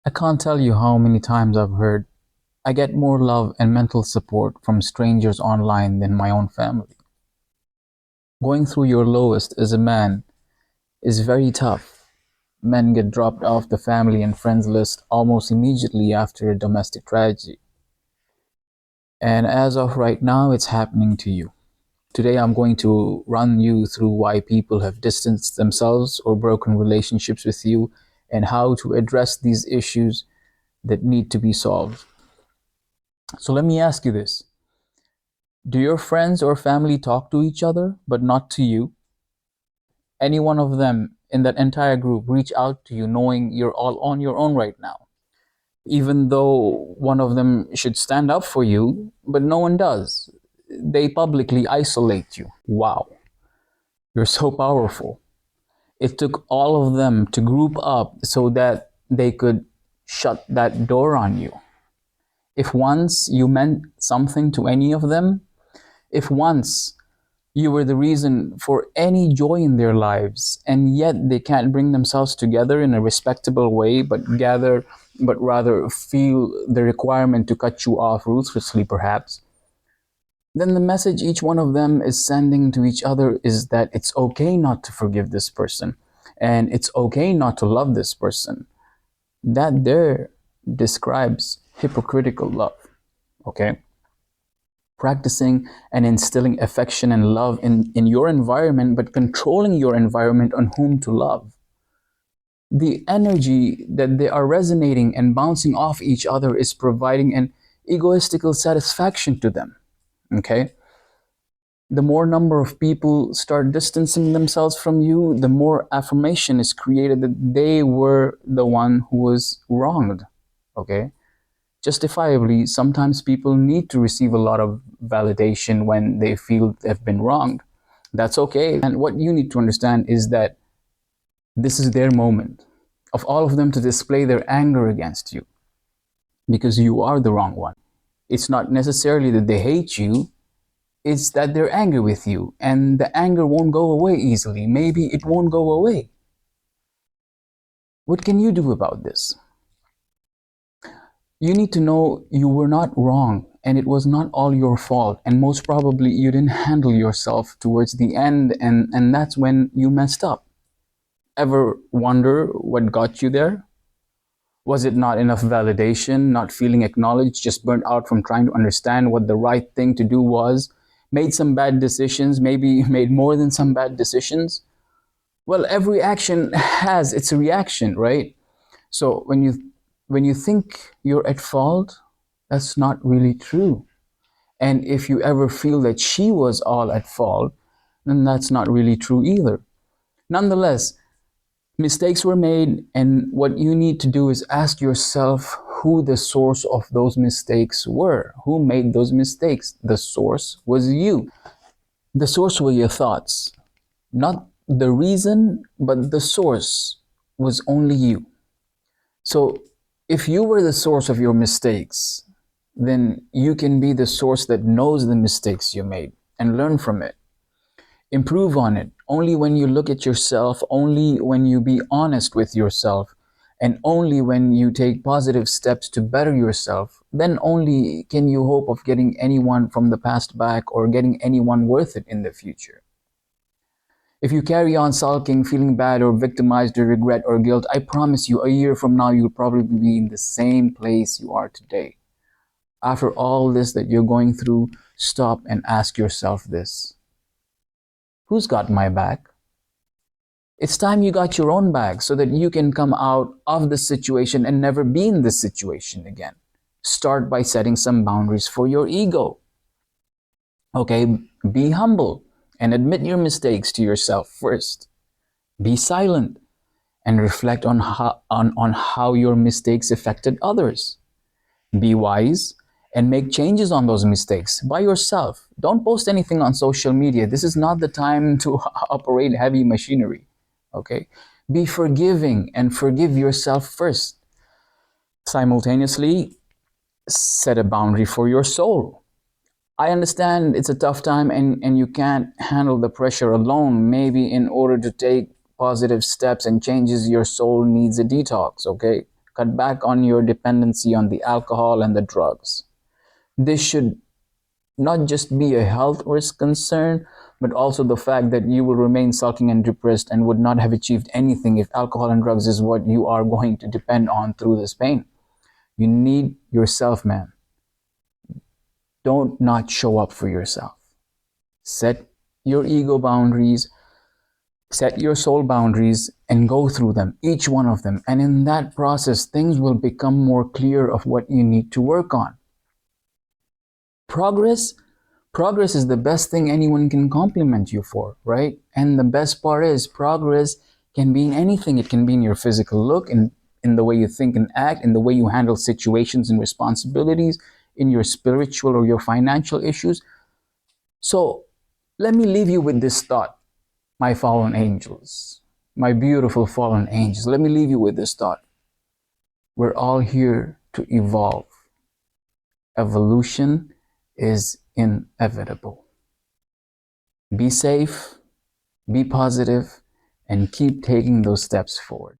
I can't tell you how many times I've heard, I get more love and mental support from strangers online than my own family. Going through your lowest as a man is very tough. Men get dropped off the family and friends list almost immediately after a domestic tragedy. And as of right now, it's happening to you. Today, I'm going to run you through why people have distanced themselves or broken relationships with you and how to address these issues that need to be solved. So let me ask you this. Do your friends or family talk to each other, but not to you? Any one of them in that entire group reach out to you knowing you're all on your own right now? Even though one of them should stand up for you, but no one does. They publicly isolate you. Wow, you're so powerful. It took all of them to group up so that they could shut that door on you. If once you meant something to any of them, if once you were the reason for any joy in their lives, and yet they can't bring themselves together in a respectable way, but rather feel the requirement to cut you off ruthlessly, perhaps, then the message each one of them is sending to each other is that it's okay not to forgive this person, and it's okay not to love this person. That there describes hypocritical love, okay? Practicing and instilling affection and love in your environment, but controlling your environment on whom to love. The energy that they are resonating and bouncing off each other is providing an egoistical satisfaction to them. Okay? The more number of people start distancing themselves from you, the more affirmation is created that they were the one who was wronged. Okay? Justifiably, sometimes people need to receive a lot of validation when they feel they've been wronged. That's okay. And what you need to understand is that this is their moment of all of them to display their anger against you because you are the wrong one. It's not necessarily that they hate you, it's that they're angry with you, and the anger won't go away easily. Maybe it won't go away. What can you do about this? You need to know you were not wrong and it was not all your fault, and most probably you didn't handle yourself towards the end, and that's when you messed up. Ever wonder what got you there? Was it not enough validation, not feeling acknowledged, just burnt out from trying to understand what the right thing to do was? Made some bad decisions, maybe made more than some bad decisions? Well, every action has its reaction, right? So when you think you're at fault, that's not really true. And if you ever feel that she was all at fault, then that's not really true either. Nonetheless, mistakes were made, and what you need to do is ask yourself who the source of those mistakes were. Who made those mistakes? The source was you. The source were your thoughts. Not the reason, but the source was only you. So if you were the source of your mistakes, then you can be the source that knows the mistakes you made and learn from it. Improve on it. Only when you look at yourself, only when you be honest with yourself, and only when you take positive steps to better yourself, then only can you hope of getting anyone from the past back or getting anyone worth it in the future. If you carry on sulking, feeling bad or victimized or regret or guilt, I promise you a year from now you'll probably be in the same place you are today. After all this that you're going through, stop and ask yourself this. Who's got my back? It's time you got your own back so that you can come out of this situation and never be in this situation again. Start by setting some boundaries for your ego. Okay, be humble and admit your mistakes to yourself first. Be silent and reflect on how your mistakes affected others. Be wise and make changes on those mistakes by yourself. Don't post anything on social media. This is not the time to operate heavy machinery. Okay? Be forgiving and forgive yourself first. Simultaneously, set a boundary for your soul. I understand it's a tough time and you can't handle the pressure alone. Maybe in order to take positive steps and changes, your soul needs a detox, okay? Cut back on your dependency on the alcohol and the drugs. This should not just be a health risk concern, but also the fact that you will remain sulking and depressed and would not have achieved anything if alcohol and drugs is what you are going to depend on through this pain. You need yourself, man. Don't not show up for yourself. Set your ego boundaries, set your soul boundaries, and go through them, each one of them. And in that process, things will become more clear of what you need to work on. Progress is the best thing anyone can compliment you for, right? And the best part is progress can be in anything. It can be in your physical look, in the way you think and act, in the way you handle situations and responsibilities, in your spiritual or your financial issues. So let me leave you with this thought, my fallen angels, my beautiful fallen angels. Let me leave you with this thought. We're all here to evolve. Evolution is inevitable. Be safe, be positive, and keep taking those steps forward.